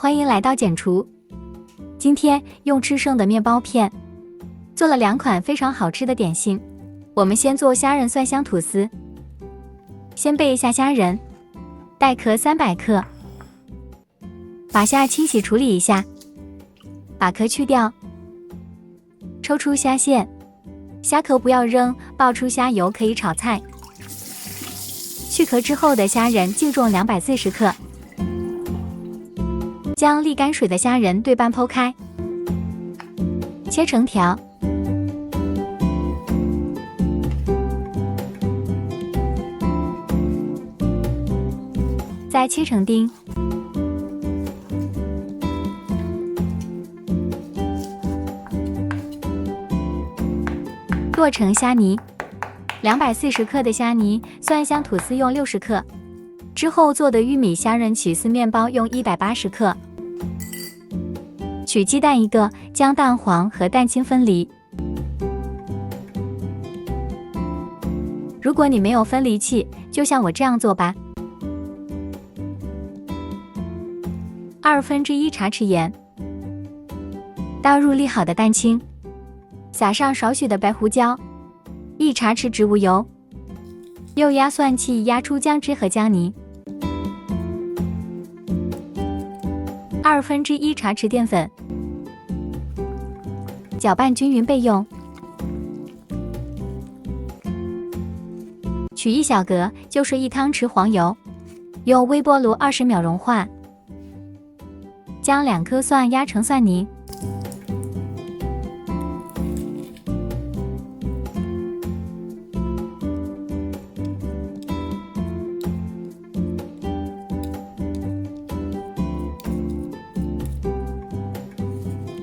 欢迎来到简厨。今天用吃剩的面包片做了2款非常好吃的点心。我们先做虾仁蒜香吐司。先备一下虾仁，带壳300克，把虾清洗处理一下，把壳去掉，抽出虾线，虾壳不要扔，爆出虾油可以炒菜。去壳之后的虾仁净重240克。将沥干水的虾仁对半剖开，切成条，再切成丁。剁成虾泥，240克的虾泥，蒜香吐司用60克。之后做的玉米虾仁起司面包用180克。取鸡蛋1个，将蛋黄和蛋清分离。如果你没有分离器，就像我这样做吧。1/2茶匙盐，倒入沥好的蛋清，撒上少许的白胡椒，1茶匙植物油，用压蒜器压出姜汁和姜泥。1/2茶匙淀粉，搅拌均匀备用。取1小格，就是1汤匙黄油，用微波炉20秒融化。将2颗蒜压成蒜泥，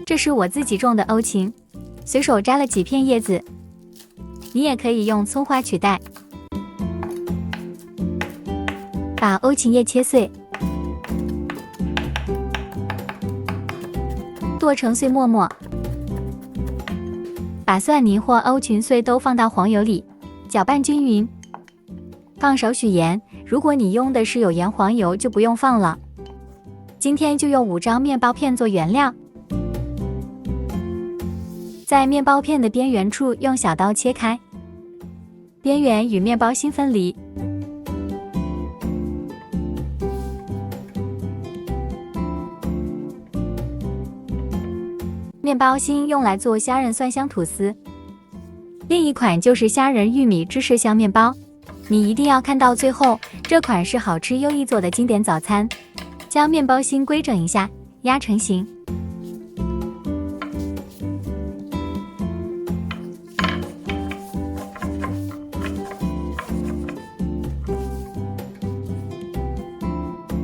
这是我自己种的欧芹，随手摘了几片叶子，你也可以用葱花取代。把欧芹叶切碎，剁成碎末末。把蒜泥或欧芹碎都放到黄油里，搅拌均匀。放少许盐，如果你用的是有盐黄油，就不用放了。今天就用5张面包片做原料。在面包片的边缘处用小刀切开，边缘与面包心分离。面包心用来做虾仁蒜香吐司，另一款就是虾仁玉米芝士香面包。你一定要看到最后，这款是好吃又易做的经典早餐。将面包心规整一下，压成形。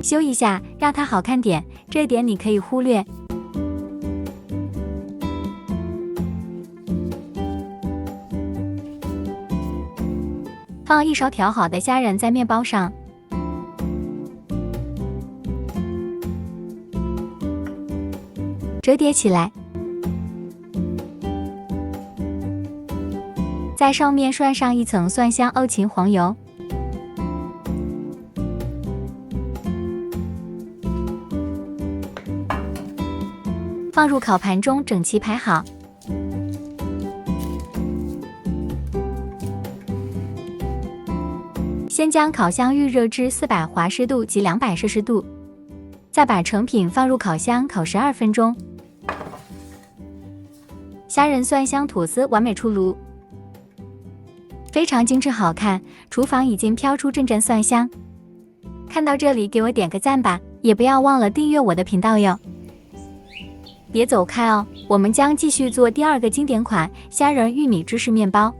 修一下，让它好看点，这点你可以忽略。放1勺调好的虾仁在面包上，折叠起来，在上面涮上1层蒜香欧芹黄油。放入烤盘中整齐排好。先将烤箱预热至400华氏度及200摄氏度，再把成品放入烤箱烤12分钟。虾仁蒜香吐司完美出炉，非常精致好看，厨房已经飘出阵阵蒜香。看到这里给我点个赞吧，也不要忘了订阅我的频道哟。别走开哦，我们将继续做第2个经典款虾仁玉米芝士面包。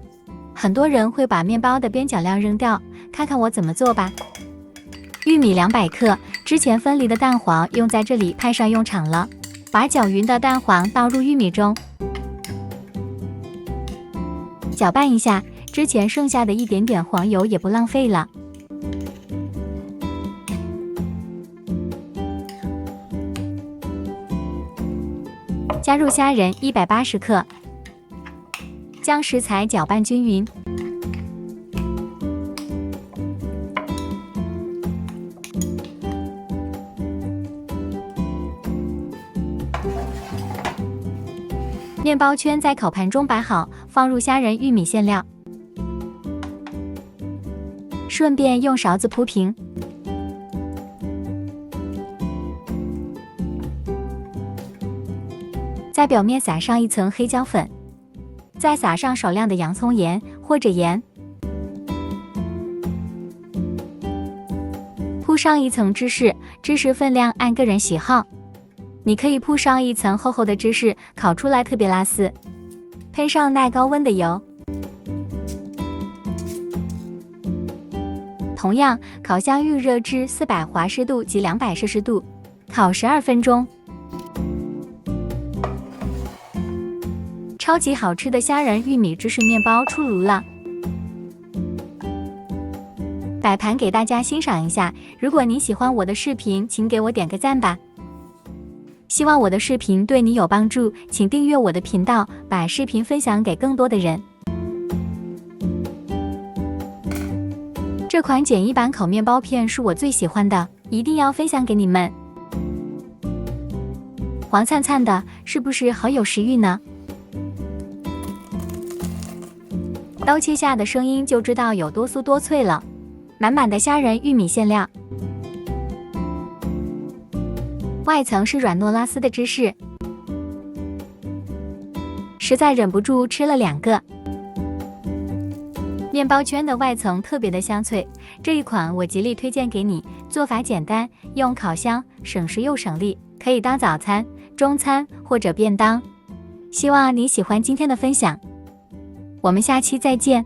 很多人会把面包的边角料扔掉，看看我怎么做吧。玉米200克，之前分离的蛋黄用在这里派上用场了。把搅匀的蛋黄倒入玉米中，搅拌一下，之前剩下的一点点黄油也不浪费了。加入虾仁180克，将食材搅拌均匀。面包圈在烤盘中摆好，放入虾仁、玉米馅料，顺便用勺子铺平。在表面撒上一层黑椒粉，再撒上少量的洋葱盐或者盐，铺上一层芝士，芝士分量按个人喜好。你可以铺上一层厚厚的芝士，烤出来特别拉丝。喷上耐高温的油，同样烤箱预热至400华氏度及200摄氏度，烤12分钟。超级好吃的虾仁玉米芝士面包出炉了，摆盘给大家欣赏一下。如果你喜欢我的视频，请给我点个赞吧。希望我的视频对你有帮助，请订阅我的频道，把视频分享给更多的人。这款简易版烤面包片是我最喜欢的，一定要分享给你们。黄灿灿的，是不是好有食欲呢？刀切下的声音就知道有多酥多脆了。满满的虾仁玉米馅料，外层是软糯拉丝的芝士，实在忍不住吃了2个。面包圈的外层特别的香脆，这一款我极力推荐给你。做法简单，用烤箱，省时又省力，可以当早餐、中餐或者便当。希望你喜欢今天的分享，我们下期再见。